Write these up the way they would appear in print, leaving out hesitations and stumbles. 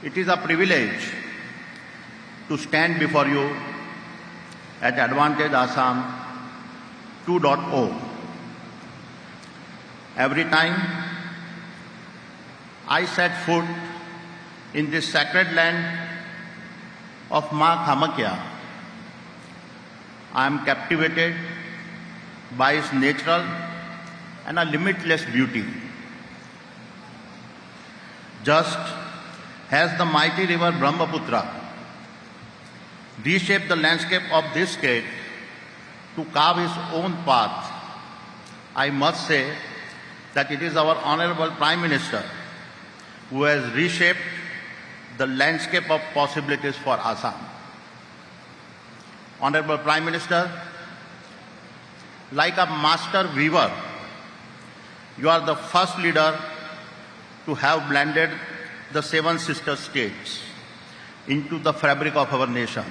It is a privilege to stand before you at Advantage Assam 2.0. Every time I set foot in this sacred land of Ma Kamakya, I am captivated by its natural and a limitless beauty. Just as the mighty river Brahmaputra reshaped the landscape of this state to carve its own path, I must say that it is our Honorable Prime Minister who has reshaped the landscape of possibilities for Assam. Honorable Prime Minister, like a master weaver, you are the first leader to have blended the seven sister states into the fabric of our nation.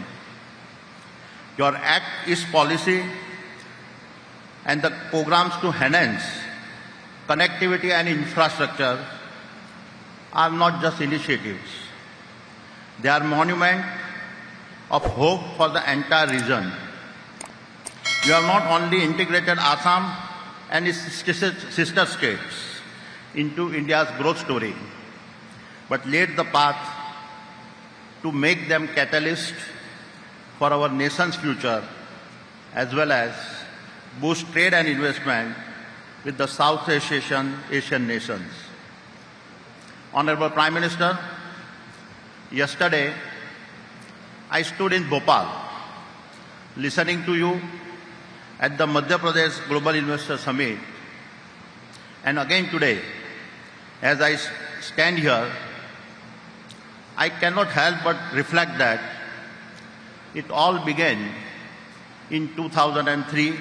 Your Act East policy and the programs to enhance connectivity and infrastructure are not just initiatives. They are monument of hope for the entire region. You have not only integrated Assam and its sister states into India's growth story, but laid the path to make them catalyst for our nation's future, as well as boost trade and investment with the South Asian nations. Honorable Prime Minister, yesterday I stood in Bhopal listening to you at the Madhya Pradesh Global Investor Summit, and again today, as I stand here, I cannot help but reflect that it all began in 2003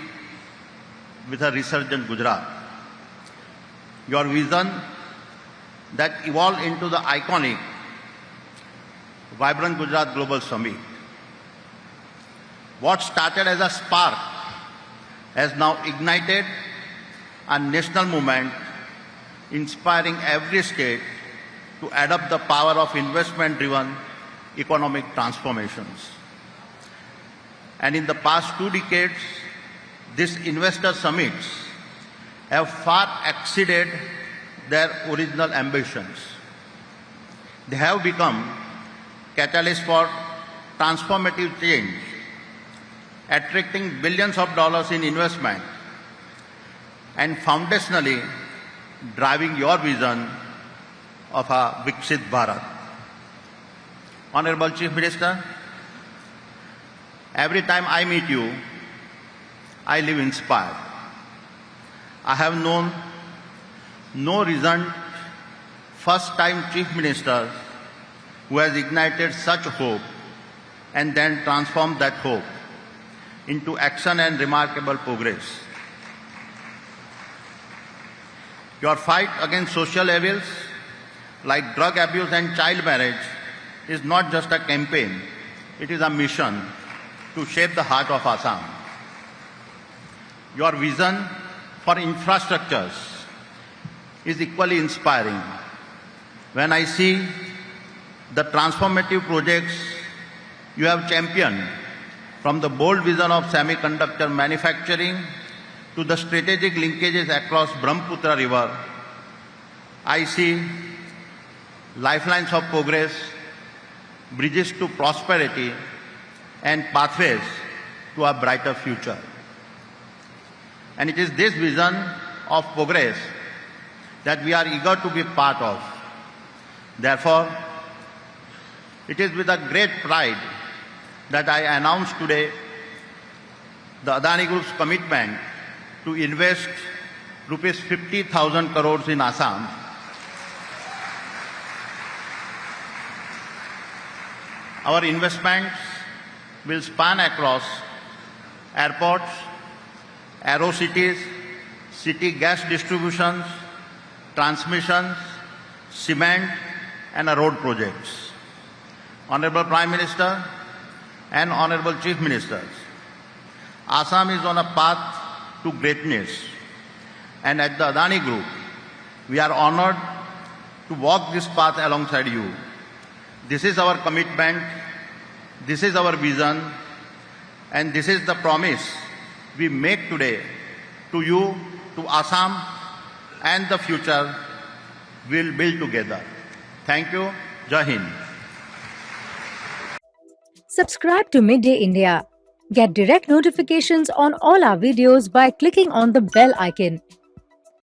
with a resurgent Gujarat. Your vision that evolved into the iconic Vibrant Gujarat Global Summit. What started as a spark has now ignited a national movement inspiring every state to adopt the power of investment-driven economic transformations. And in the past 2 decades, these investor summits have far exceeded their original ambitions. They have become catalysts for transformative change, attracting billions of dollars in investment and foundationally driving your vision of a Viksit Bharat. Honorable Chief Minister, every time I meet you, I live inspired. I have known no recent first-time Chief Minister who has ignited such hope and then transformed that hope into action and remarkable progress. Your fight against social evils like drug abuse and child marriage is not just a campaign, it is a mission to shape the heart of Assam. Your vision for infrastructures is equally inspiring. When I see the transformative projects you have championed, from the bold vision of semiconductor manufacturing to the strategic linkages across Brahmaputra River, I see lifelines of progress, bridges to prosperity, and pathways to a brighter future. And it is this vision of progress that we are eager to be part of. Therefore, it is with a great pride that I announce today the Adani Group's commitment to invest rupees 50,000 crores in Assam. Our investments will span across airports, aerocities, city gas distributions, transmissions, cement, and road projects. Honorable Prime Minister and Honorable Chief Ministers, Assam is on a path to greatness, and at the Adani Group, we are honored to walk this path alongside you. This is our commitment, this is our vision, and this is the promise we make today to you, to Assam, and the future we'll build together. Thank you. Jai Hind. Subscribe to Midday India. Get direct notifications on all our videos by clicking on the bell icon.